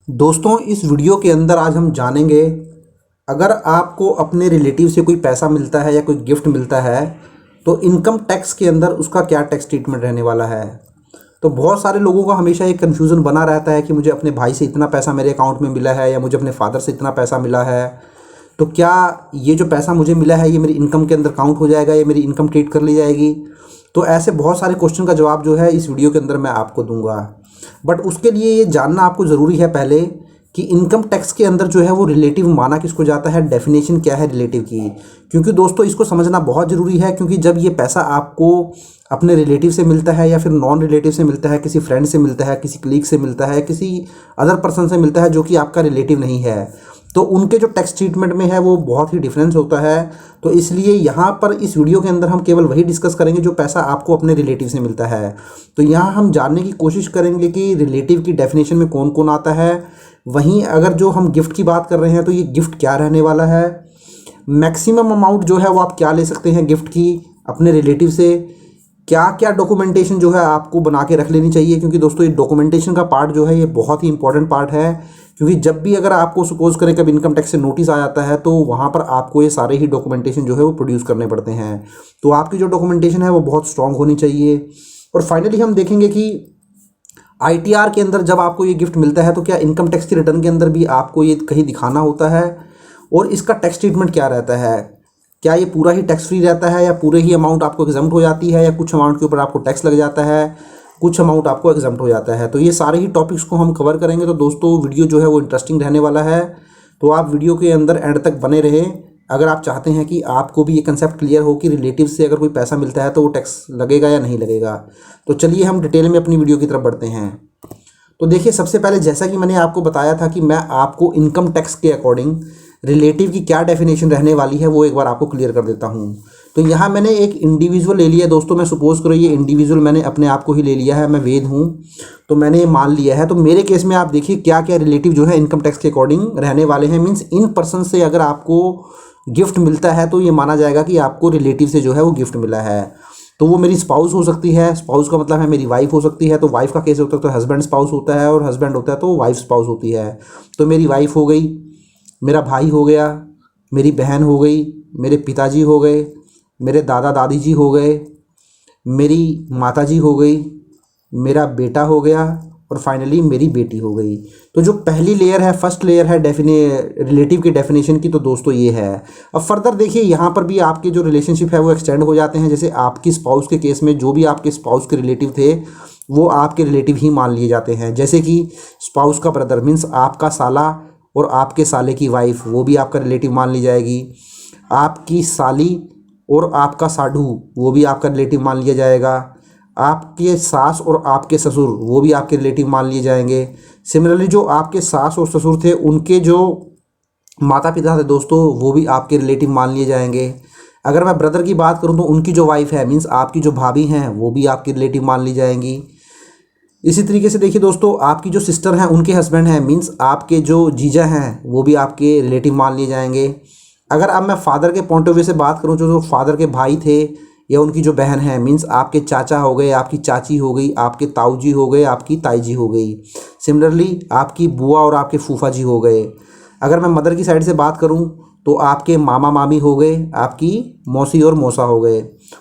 दोस्तों इस वीडियो के अंदर आज हम जानेंगे, अगर आपको अपने रिलेटिव से कोई पैसा मिलता है या कोई गिफ्ट मिलता है तो इनकम टैक्स के अंदर उसका क्या टैक्स ट्रीटमेंट रहने वाला है। तो बहुत सारे लोगों का हमेशा एक कन्फ्यूज़न बना रहता है कि मुझे अपने भाई से इतना पैसा मेरे अकाउंट में मिला है या मुझे अपने फादर से इतना पैसा मिला है, तो क्या ये जो पैसा मुझे मिला है ये मेरी इनकम के अंदर काउंट हो जाएगा या मेरी इनकम ट्रीट कर ली जाएगी। तो ऐसे बहुत सारे क्वेश्चन का जवाब जो है इस वीडियो के अंदर मैं आपको दूंगा। बट उसके लिए ये जानना आपको ज़रूरी है पहले कि इनकम टैक्स के अंदर जो है वो रिलेटिव माना किसको जाता है, डेफिनेशन क्या है रिलेटिव की। क्योंकि दोस्तों इसको समझना बहुत ज़रूरी है, क्योंकि जब ये पैसा आपको अपने रिलेटिव से मिलता है या फिर नॉन रिलेटिव से मिलता है, किसी फ्रेंड से मिलता है, किसी कलीग से मिलता है, किसी अदर पर्सन से मिलता है जो कि आपका रिलेटिव नहीं है, तो उनके जो टैक्स ट्रीटमेंट में है वो बहुत ही डिफरेंस होता है। तो इसलिए यहाँ पर इस वीडियो के अंदर हम केवल वही डिस्कस करेंगे जो पैसा आपको अपने रिलेटिव से मिलता है। तो यहाँ हम जानने की कोशिश करेंगे कि रिलेटिव की डेफिनेशन में कौन कौन आता है। वहीं अगर जो हम गिफ्ट की बात कर रहे हैं तो ये गिफ्ट क्या रहने वाला है, मैक्सिमम अमाउंट जो है वो आप क्या ले सकते हैं गिफ्ट की अपने रिलेटिव से, क्या क्या डॉक्यूमेंटेशन जो है आपको बना के रख लेनी चाहिए। क्योंकि दोस्तों ये डॉक्यूमेंटेशन का पार्ट जो है ये बहुत ही इंपॉर्टेंट पार्ट है। क्योंकि जब भी अगर आपको सपोज करें कभी इनकम टैक्स से नोटिस आ जाता है तो वहाँ पर आपको ये सारे ही डॉक्यूमेंटेशन जो है वो प्रोड्यूस करने पड़ते हैं। तो आपकी जो डॉक्यूमेंटेशन है वो बहुत स्ट्रांग होनी चाहिए। और फाइनली हम देखेंगे कि आईटीआर के अंदर जब आपको ये गिफ्ट मिलता है तो क्या इनकम टैक्स की रिटर्न के अंदर भी आपको ये कहीं दिखाना होता है, और इसका टैक्स ट्रीटमेंट क्या रहता है। क्या ये पूरा ही टैक्स फ्री रहता है या पूरे ही अमाउंट आपको एग्जम्प्ट हो जाती है, या कुछ अमाउंट के ऊपर आपको टैक्स लग जाता है, कुछ अमाउंट आपको एग्जम्प्ट हो जाता है। तो ये सारे ही टॉपिक्स को हम कवर करेंगे। तो दोस्तों वीडियो जो है वो इंटरेस्टिंग रहने वाला है, तो आप वीडियो के अंदर एंड तक बने रहें अगर आप चाहते हैं कि आपको भी ये कंसेप्ट क्लियर हो कि रिलेटिव से अगर कोई पैसा मिलता है तो वो टैक्स लगेगा या नहीं लगेगा। तो चलिए हम डिटेल में अपनी वीडियो की तरफ बढ़ते हैं। तो देखिए, सबसे पहले जैसा कि मैंने आपको बताया था कि मैं आपको इनकम टैक्स के अकॉर्डिंग रिलेटिव की क्या डेफिनेशन रहने वाली है वो एक बार आपको क्लियर कर देता हूँ। तो यहाँ मैंने एक इंडिविजुअल ले लिया दोस्तों, मैं सपोज करो ये इंडिविजुअल मैंने अपने आप को ही ले लिया है, मैं वेद हूँ तो मैंने ये मान लिया है। तो मेरे केस में आप देखिए क्या क्या रिलेटिव जो है इनकम टैक्स के अकॉर्डिंग रहने वाले हैं। मीन्स इन पर्सन से अगर आपको गिफ्ट मिलता है तो ये माना जाएगा कि आपको रिलेटिव से जो है वो गिफ्ट मिला है। तो वो मेरी स्पाउस हो सकती है, स्पाउस का मतलब है मेरी वाइफ हो सकती है। तो वाइफ का केस होता है तो हस्बैंड स्पाउस होता है, और हस्बैंड होता है तो वाइफ स्पाउस होती है। तो मेरी वाइफ हो गई, मेरा भाई हो गया, मेरी बहन हो गई, मेरे पिताजी हो गए, मेरे दादा दादी जी हो गए, मेरी माताजी हो गई, मेरा बेटा हो गया, और फाइनली मेरी बेटी हो गई। तो जो पहली लेयर है, फर्स्ट लेयर है रिलेटिव की डेफिनेशन की, तो दोस्तों ये है। अब फर्दर देखिए यहाँ पर भी आपके जो रिलेशनशिप है वो एक्सटेंड हो जाते हैं। जैसे आपकी स्पाउस के केस में जो भी आपके स्पाउस के रिलेटिव थे वो आपके रिलेटिव ही मान लिए जाते हैं। जैसे कि स्पाउस का ब्रदर मीन्स आपका साला और आपके साले की वाइफ, वो भी आपका रिलेटिव मान ली जाएगी। आपकी साली और आपका साढ़ू, वो भी आपका रिलेटिव मान लिया जाएगा। आपके सास और आपके ससुर, वो भी आपके रिलेटिव मान लिए जाएंगे। सिमिलरली जो आपके सास और ससुर थे उनके जो माता पिता थे दोस्तों, वो भी आपके रिलेटिव मान लिए जाएंगे। अगर मैं ब्रदर की बात करूँ तो उनकी जो वाइफ है मीन्स आपकी जो भाभी हैं वो भी आपकी रिलेटिव मान ली जाएंगी। इसी तरीके से देखिए दोस्तों, आपकी जो सिस्टर हैं उनके हस्बैंड हैं मीन्स आपके जो जीजा हैं वो भी आपके रिलेटिव मान लिए जाएंगे। अगर अब मैं फादर के पॉइंट ऑफ व्यू से बात करूँ, जो फादर के भाई थे या उनकी जो बहन है मीन्स आपके चाचा हो गए, आपकी चाची हो गई, आपके ताऊ जी हो गए, आपकी ताई जी हो गई। सिमिलरली आपकी बुआ और आपके फूफा जी हो गए। अगर मैं मदर की साइड से बात करूं तो आपके मामा मामी हो गए, आपकी मौसी और मौसा हो गए।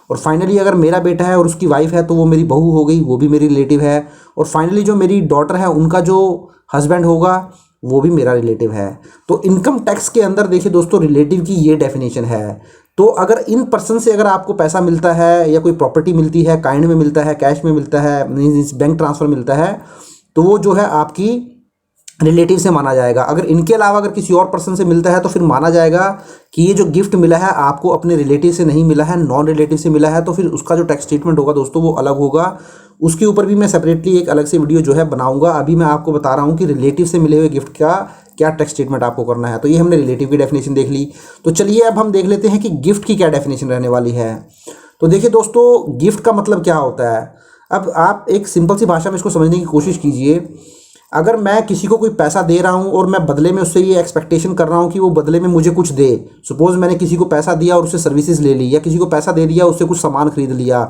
और फाइनली अगर मेरा बेटा है और उसकी वाइफ है तो वो मेरी बहू हो गई, वो भी मेरी रिलेटिव है। और फाइनली जो मेरी डॉटर है उनका जो हस्बैंड होगा वो भी मेरा रिलेटिव है। तो इनकम टैक्स के अंदर देखिए दोस्तों रिलेटिव की ये डेफिनेशन है। तो अगर इन पर्सन से अगर आपको पैसा मिलता है या कोई प्रॉपर्टी मिलती है, काइंड में मिलता है, कैश में मिलता है, बैंक ट्रांसफ़र मिलता है, तो वो जो है आपकी रिलेटिव से माना जाएगा। अगर इनके अलावा अगर किसी और पर्सन से मिलता है तो फिर माना जाएगा कि ये जो गिफ्ट मिला है आपको अपने रिलेटिव से नहीं मिला है, नॉन रिलेटिव से मिला है। तो फिर उसका जो टैक्स ट्रीटमेंट होगा दोस्तों वो अलग होगा। उसके ऊपर भी मैं सेपरेटली एक अलग से वीडियो जो है बनाऊंगा। अभी मैं आपको बता रहा हूँ कि रिलेटिव से मिले हुए गिफ्ट का क्या टैक्स ट्रीटमेंट आपको करना है। तो ये हमने रिलेटिव की डेफिनेशन देख ली। तो चलिए अब हम देख लेते हैं कि गिफ्ट की क्या डेफिनेशन रहने वाली है। तो देखिए दोस्तों, गिफ्ट का मतलब क्या होता है। अब आप एक सिंपल सी भाषा में इसको समझने की कोशिश कीजिए। अगर मैं किसी को कोई पैसा दे रहा हूँ और मैं बदले में उससे ये एक्सपेक्टेशन कर रहा हूँ कि वो बदले में मुझे कुछ दे, सपोज़ मैंने किसी को पैसा दिया और उससे सर्विसेज ले ली, या किसी को पैसा दे दिया उससे कुछ सामान खरीद लिया,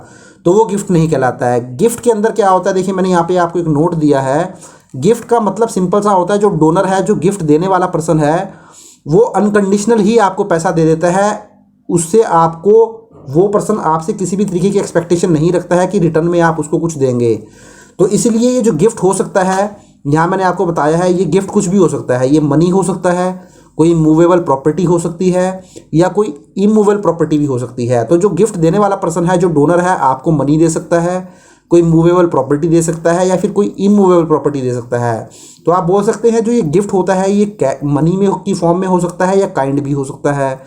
तो वो गिफ्ट नहीं कहलाता है। गिफ्ट के अंदर क्या होता है, देखिए मैंने यहाँ पे आपको एक नोट दिया है गिफ्ट का मतलब सिंपल सा होता है, जो डोनर है, जो गिफ्ट देने वाला पर्सन है, वो अनकंडीशनल ही आपको पैसा दे देता है। उससे आपको, वो पर्सन आपसे किसी भी तरीके की एक्सपेक्टेशन नहीं रखता है कि रिटर्न में आप उसको कुछ देंगे। तो इसलिए ये जो गिफ्ट हो सकता है, यहाँ मैंने आपको बताया है, ये गिफ्ट कुछ भी हो सकता है। ये मनी हो सकता है, कोई मूवेबल प्रॉपर्टी हो सकती है, या कोई इमूवेबल प्रॉपर्टी भी हो सकती है। तो जो गिफ्ट देने वाला पर्सन है, जो डोनर है, आपको मनी दे सकता है, कोई मूवेबल प्रॉपर्टी दे सकता है, या फिर कोई इमूवेबल प्रॉपर्टी दे सकता है। तो आप बोल सकते हैं जो ये गिफ्ट होता है ये मनी में की फॉर्म में हो सकता है या काइंड भी हो सकता है।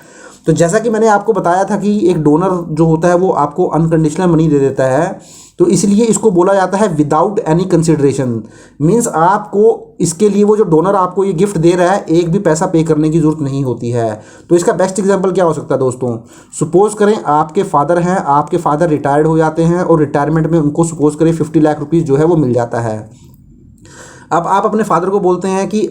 तो जैसा कि मैंने आपको बताया था कि एक डोनर जो होता है वो आपको अनकंडीशनल मनी दे देता है, तो इसलिए इसको बोला जाता है विदाउट एनी कंसिडरेशन। मीन्स आपको इसके लिए, वो जो डोनर आपको ये गिफ्ट दे रहा है, एक भी पैसा पे करने की ज़रूरत नहीं होती है। तो इसका बेस्ट एग्जांपल क्या हो सकता है दोस्तों? सपोज़ करें आपके फादर हैं, आपके फादर रिटायर्ड हो जाते हैं और रिटायरमेंट में उनको सपोज़ करें 50 लाख रुपीज़ जो है वो मिल जाता है। अब आप अपने फादर को बोलते हैं कि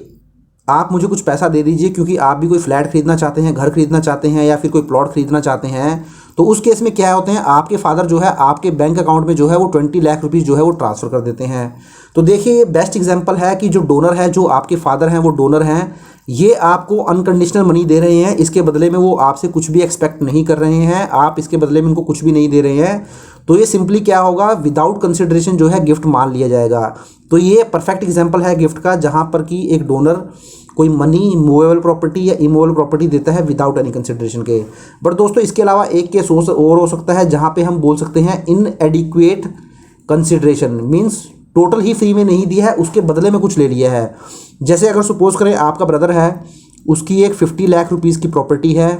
आप मुझे कुछ पैसा दे दीजिए, क्योंकि आप भी कोई फ्लैट खरीदना चाहते हैं, घर खरीदना चाहते हैं, या फिर कोई प्लॉट खरीदना चाहते हैं। तो उस केस में क्या होते हैं, आपके फादर जो है आपके बैंक अकाउंट में जो है वो 20 लाख रुपीज़ जो है वो ट्रांसफ़र कर देते हैं। तो देखिए ये बेस्ट एग्जांपल है कि जो डोनर है, जो आपके फादर हैं, वो डोनर हैं, ये आपको अनकंडीशनल मनी दे रहे हैं। इसके बदले में वो आपसे कुछ भी एक्सपेक्ट नहीं कर रहे हैं, आप इसके बदले में उनको कुछ भी नहीं दे रहे हैं। तो ये सिंपली क्या होगा, विदाउट कंसिडरेशन जो है गिफ्ट मान लिया जाएगा। तो ये परफेक्ट एग्जाम्पल है गिफ्ट का, जहाँ पर कि एक डोनर कोई मनी, मूवेबल प्रॉपर्टी या इमूवेबल प्रॉपर्टी देता है विदाउट एनी कंसिडरेशन के। बट दोस्तों इसके अलावा एक केस और हो सकता है, जहाँ पे हम बोल सकते हैं इनएडिक्वेट कंसिडरेशन। मीन्स टोटल ही फ्री में नहीं दिया है, उसके बदले में कुछ ले लिया है। जैसे अगर सपोज करें आपका ब्रदर है, उसकी एक 50 लाख रुपीज़ की प्रॉपर्टी है,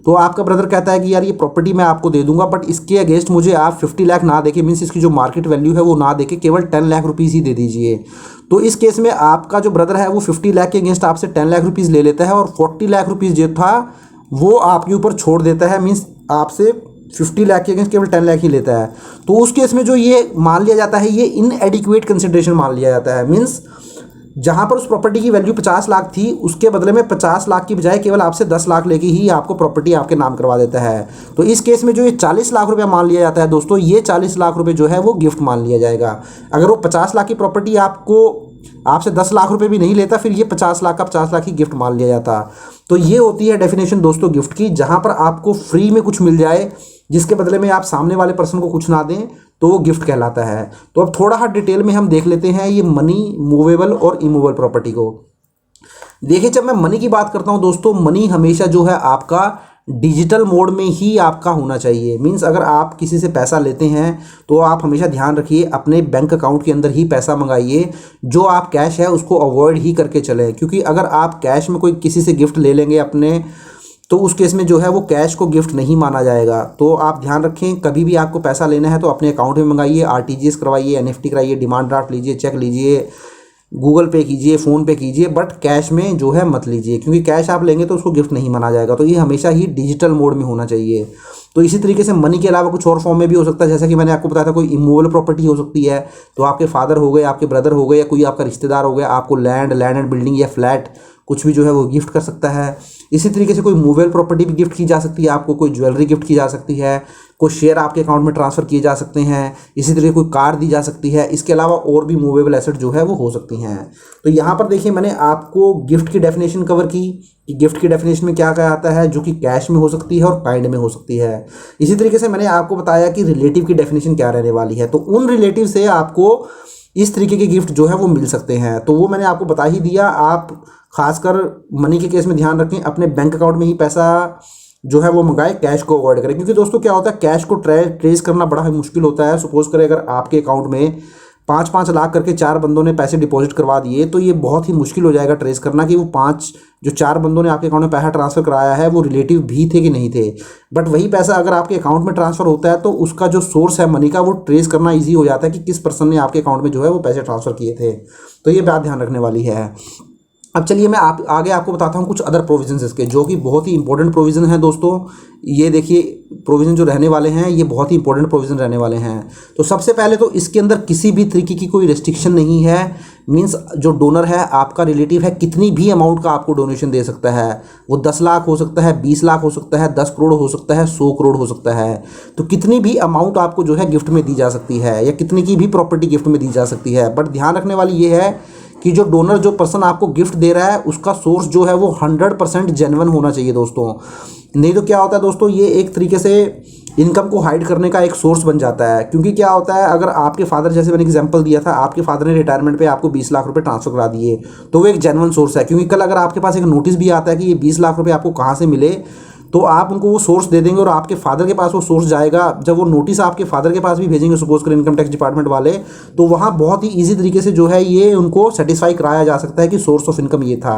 तो आपका ब्रदर कहता है कि यार ये प्रॉपर्टी मैं आपको दे दूंगा, बट इसके अगेंस्ट मुझे आप 50 लाख ना देके, मीन्स इसकी जो मार्केट वैल्यू है वो ना देके केवल 10 लाख रुपीज़ ही दे दीजिए। तो इस केस में आपका जो ब्रदर है वो 50 लाख के अगेंस्ट आपसे 10 लाख रुपीज़ ले लेता है, और 40 लाख रुपीज़ जो था वो आपके ऊपर छोड़ देता है। मीन्स आपसे 50 लाख के अगेंस्ट केवल 10 लाख ही लेता है। तो उस केस में जो ये मान लिया जाता है, ये इनएडिक्वेट कंसिडरेशन मान लिया जाता है। मीन्स जहाँ पर उस प्रॉपर्टी की वैल्यू 50 लाख थी, उसके बदले में 50 लाख की बजाय केवल आपसे 10 लाख लेके ही आपको प्रॉपर्टी आपके नाम करवा देता है। तो इस केस में जो ये 40 लाख रुपया मान लिया जाता है दोस्तों, ये 40 लाख रुपए जो है वो गिफ्ट मान लिया जाएगा। अगर वो 50 लाख की प्रॉपर्टी आपसे 10 लाख रुपए भी नहीं लेता, फिर ये 50 लाख का 50 लाख ही गिफ्ट मान लिया जाता। तो ये होती है डेफिनेशन दोस्तों गिफ्ट की, जहाँ पर आपको फ्री में कुछ मिल जाए, जिसके बदले में आप सामने वाले पर्सन को कुछ ना दें, तो वो गिफ्ट कहलाता है। तो अब थोड़ा सा डिटेल में हम देख लेते हैं ये मनी, मूवेबल और इमूवेबल प्रॉपर्टी को। देखिए जब मैं मनी की बात करता हूँ दोस्तों, मनी हमेशा जो है आपका डिजिटल मोड में ही आपका होना चाहिए। मीन्स अगर आप किसी से पैसा लेते हैं तो आप हमेशा ध्यान रखिए अपने बैंक अकाउंट के अंदर ही पैसा मंगाइए। जो आप कैश है उसको अवॉइड ही करके चलें, क्योंकि अगर आप कैश में कोई किसी से गिफ्ट ले लेंगे अपने, तो उस केस में जो है वो कैश को गिफ्ट नहीं माना जाएगा। तो आप ध्यान रखें, कभी भी आपको पैसा लेना है तो अपने अकाउंट में मंगाइए, आरटीजीएस करवाइए, एनएफटी कराइए, डिमांड ड्राफ्ट लीजिए, चेक लीजिए, गूगल पे कीजिए, फ़ोन पे कीजिए, बट कैश में जो है मत लीजिए, क्योंकि कैश आप लेंगे तो उसको गिफ्ट नहीं माना जाएगा। तो ये हमेशा ही डिजिटल मोड में होना चाहिए। तो इसी तरीके से मनी के अलावा कुछ और फॉर्म में भी हो सकता है, जैसा कि मैंने आपको बताया था, कोई इमूवेबल प्रॉपर्टी हो सकती है। तो आपके फादर हो गए, आपके ब्रदर हो गए, या कोई आपका रिश्तेदार हो गया, आपको लैंड एंड बिल्डिंग या फ्लैट कुछ भी जो है वो गिफ्ट कर सकता है। इसी तरीके से कोई मूवेबल प्रॉपर्टी भी गिफ्ट की जा सकती है, आपको कोई ज्वेलरी गिफ्ट की जा सकती है, कोई शेयर आपके अकाउंट में ट्रांसफ़र किए जा सकते हैं, इसी तरीके कोई कार दी जा सकती है। इसके अलावा और भी मूवेबल एसेट जो है वो हो सकती हैं। तो यहाँ पर देखिए मैंने आपको गिफ्ट की डेफिनेशन कवर की कि गिफ्ट की डेफिनेशन में क्या क्या आता है, जो कि कैश में हो सकती है और काइंड में हो सकती है। इसी तरीके से मैंने आपको बताया कि रिलेटिव की डेफिनेशन क्या रहने वाली है। तो उन रिलेटिव से आपको इस तरीके के गिफ्ट जो है वो मिल सकते हैं। तो वो मैंने आपको बता ही दिया। आप खासकर मनी के केस में ध्यान रखें, अपने बैंक अकाउंट में ही पैसा जो है वो मंगाए, कैश को अवॉइड करें, क्योंकि दोस्तों क्या होता है, कैश को ट्रेस करना बड़ा ही मुश्किल होता है। सपोज करें अगर आपके अकाउंट में 5-5 लाख करके 4 बंदों ने पैसे डिपॉजिट करवा दिए, तो ये बहुत ही मुश्किल हो जाएगा ट्रेस करना कि वो 4 बंदों ने आपके अकाउंट में पैसा ट्रांसफ़र कराया है वो रिलेटिव भी थे कि नहीं थे। बट वही पैसा अगर आपके अकाउंट में ट्रांसफ़र होता है तो उसका जो सोर्स है मनी का, वो ट्रेस करना ईजी हो जाता है कि किस पर्सन ने आपके अकाउंट में जो है वो पैसे ट्रांसफ़र किए थे। तो ये बात ध्यान रखने वाली है। अब चलिए मैं आगे आपको बताता हूँ कुछ अदर प्रोविजंस इसके, जो कि बहुत ही इंपॉर्टेंट प्रोविज़न है दोस्तों। ये देखिए प्रोविज़न जो रहने वाले हैं ये बहुत ही इंपॉर्टेंट प्रोविज़न रहने वाले हैं। तो सबसे पहले तो इसके अंदर किसी भी तरीके की कोई रेस्ट्रिक्शन नहीं है। मीन्स जो डोनर है आपका रिलेटिव है, कितनी भी अमाउंट का आपको डोनेशन दे सकता है। वो 10 लाख हो सकता है, 20 लाख हो सकता है, 10 करोड़ हो सकता है, 100 करोड़ हो सकता है। तो कितनी भी अमाउंट आपको जो है गिफ्ट में दी जा सकती है, या कितनी की भी प्रॉपर्टी गिफ्ट में दी जा सकती है। बट ध्यान रखने वाली ये है कि जो डोनर, जो पर्सन आपको गिफ्ट दे रहा है, उसका सोर्स जो है वो 100% जेन्युइन होना चाहिए दोस्तों। नहीं तो क्या होता है दोस्तों, ये एक तरीके से इनकम को हाइड करने का एक सोर्स बन जाता है। क्योंकि क्या होता है, अगर आपके फादर, जैसे मैंने एग्जांपल दिया था, आपके फादर ने रिटायरमेंट पे आपको 20 लाख रुपए ट्रांसफर करा दिए, तो वो एक जेन्युइन सोर्स है। क्योंकि कल अगर आपके पास एक नोटिस भी आता है कि ये 20 लाख रुपए आपको कहाँ से मिले, तो आप उनको वो सोर्स दे देंगे और आपके फादर के पास वो सोर्स जाएगा। जब वो नोटिस आपके फादर के पास भी भेजेंगे, सपोज करें इनकम टैक्स डिपार्टमेंट वाले, तो वहाँ बहुत ही ईजी तरीके से जो है ये उनको सेटिस्फाई कराया जा सकता है कि सोर्स ऑफ इनकम ये था।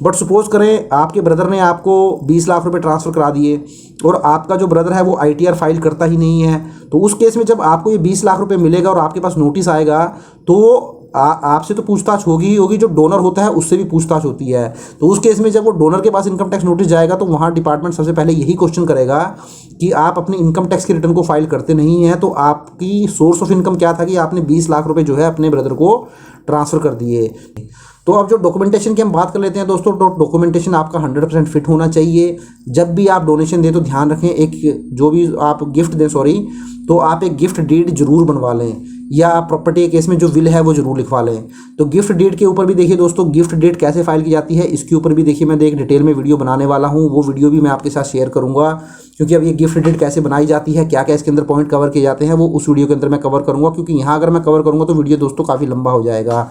बट सपोज करें आपके ब्रदर ने आपको 20 लाख रुपए ट्रांसफ़र करा दिए और आपका जो ब्रदर है वो ITR फाइल करता ही नहीं है, तो उस केस में जब आपको ये 20 लाख रुपए मिलेगा और आपके पास नोटिस आएगा, तो आपसे तो पूछताछ होगी ही होगी, जो डोनर होता है उससे भी पूछताछ होती है। तो उस केस में जब वो डोनर के पास इनकम टैक्स नोटिस जाएगा, तो वहाँ डिपार्टमेंट सबसे पहले यही क्वेश्चन करेगा कि आप अपनी इनकम टैक्स की रिटर्न को फाइल करते नहीं हैं, तो आपकी सोर्स ऑफ इनकम क्या था कि आपने 20 लाख रुपए जो है अपने ब्रदर को ट्रांसफ़र कर दिए। तो अब जो डॉक्यूमेंटेशन की हम बात कर लेते हैं दोस्तों, तो डॉक्यूमेंटेशन आपका 100% फिट होना चाहिए। जब भी आप डोनेशन दें तो ध्यान रखें, एक जो भी आप गिफ्ट दें, तो आप एक गिफ्ट डीड जरूर बनवा लें, या प्रॉपर्टी के केस में जो विल है वो जरूर लिखवा लें। तो गिफ्ट डीड के ऊपर भी देखिए दोस्तों, गिफ्ट डीड कैसे फाइल की जाती है इसके ऊपर भी देखिए मैं एक डिटेल में वीडियो बनाने वाला हूँ, वो वीडियो भी मैं आपके साथ शेयर करूँगा। क्योंकि अब ये गिफ्ट डीड कैसे बनाई जाती है, क्या क्या इसके अंदर पॉइंट कवर किए जाते हैं, वो उस वीडियो के अंदर मैं कवर करूँगा। क्योंकि यहाँ अगर मैं कवर करूँगा तो वीडियो दोस्तों काफ़ी लंबा हो जाएगा।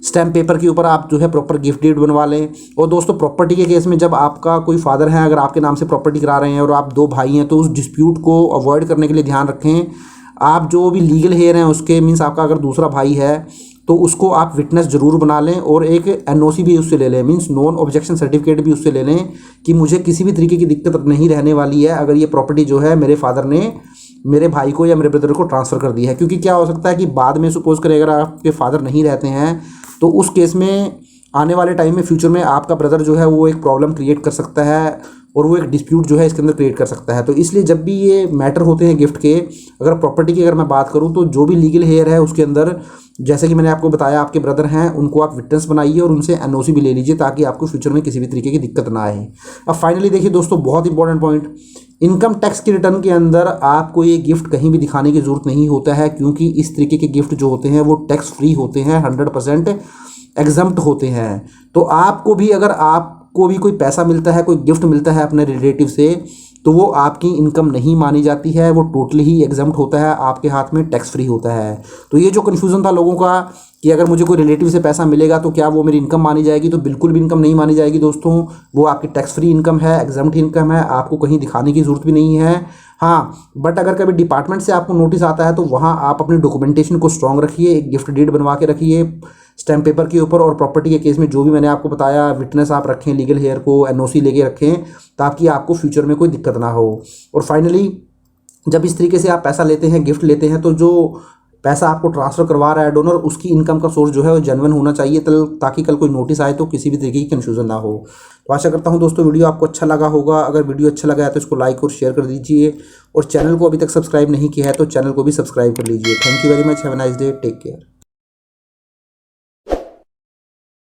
स्टैम्प पेपर के ऊपर आप जो है प्रॉपर गिफ्ट डीड बनवा लें। और दोस्तों प्रॉपर्टी के केस में जब आपका कोई फादर है, अगर आपके नाम से प्रॉपर्टी करा रहे हैं और आप 2 भाई हैं, तो उस डिस्प्यूट को अवॉइड करने के लिए ध्यान रखें, आप जो भी लीगल हेयर हैं उसके मीन्स आपका अगर दूसरा भाई है तो उसको आप विटनेस जरूर बना लें और एक NOC भी उससे ले लें, मीन्स नॉन ऑब्जेक्शन सर्टिफिकेट भी उससे ले लें कि मुझे किसी भी तरीके की दिक्कत नहीं रहने वाली है अगर ये प्रॉपर्टी जो है मेरे फादर ने मेरे भाई को या मेरे ब्रदर को ट्रांसफ़र कर दी है। क्योंकि क्या हो सकता है कि बाद में सपोज करें अगर आपके फादर नहीं रहते हैं, तो उस केस में आने वाले टाइम में फ्यूचर में आपका ब्रदर जो है वो एक प्रॉब्लम क्रिएट कर सकता है और वो एक डिस्प्यूट जो है इसके अंदर क्रिएट कर सकता है। तो इसलिए जब भी ये मैटर होते हैं गिफ्ट के, अगर प्रॉपर्टी की अगर मैं बात करूँ, तो जो भी लीगल हेयर है उसके अंदर, जैसे कि मैंने आपको बताया आपके ब्रदर हैं, उनको आप विटनेस बनाइए और उनसे NOC भी ले लीजिए ताकि आपको फ्यूचर में किसी भी तरीके की दिक्कत ना आए। अब फाइनली देखिए दोस्तों, बहुत इंपॉर्टेंट पॉइंट, इनकम टैक्स की रिटर्न के अंदर आपको ये गिफ्ट कहीं भी दिखाने की ज़रूरत नहीं होता है, क्योंकि इस तरीके के गिफ्ट जो होते हैं वो टैक्स फ्री होते हैं, 100% एग्जम्प्ट होते हैं। तो आपको भी अगर आपको भी कोई पैसा मिलता है, कोई गिफ्ट मिलता है अपने रिलेटिव से, तो वो आपकी इनकम नहीं मानी जाती है, वो टोटली ही एग्जम्प्ट होता है, आपके हाथ में टैक्स फ्री होता है। तो ये जो कन्फ्यूज़न था लोगों का कि अगर मुझे कोई रिलेटिव से पैसा मिलेगा तो क्या वो मेरी इनकम मानी जाएगी, तो बिल्कुल भी इनकम नहीं मानी जाएगी दोस्तों। वो आपकी टैक्स फ्री इनकम है, एग्जम्प्ट इनकम है, आपको कहीं दिखाने की ज़रूरत भी नहीं है। हाँ, बट अगर कभी डिपार्टमेंट से आपको नोटिस आता है तो वहाँ आप अपनी डॉक्यूमेंटेशन को स्ट्रॉन्ग रखिए, एक गिफ्ट डीड बनवा के रखिए स्टैम्प पेपर के ऊपर, और प्रॉपर्टी के केस में जो भी मैंने आपको बताया विटनेस आप रखें, लीगल हेयर को NOC लेके रखें ताकि आपको फ्यूचर में कोई दिक्कत ना हो। और फाइनली जब इस तरीके से आप पैसा लेते हैं, गिफ्ट लेते हैं, तो जो पैसा आपको ट्रांसफ़र करवा रहा है डोनर, उसकी इनकम का सोर्स जो है वो जेन्युइन होना चाहिए, ताकि कल कोई नोटिस आए तो किसी भी तरीके की कन्फ्यूज़न ना हो। तो आशा करता हूँ दोस्तों वीडियो आपको अच्छा लगा होगा। अगर वीडियो अच्छा लगा है तो इसको लाइक और शेयर कर दीजिए, और चैनल को अभी तक सब्सक्राइब नहीं किया है तो चैनल को भी सब्सक्राइब कर लीजिए। Thank you very much, have a nice day, take care.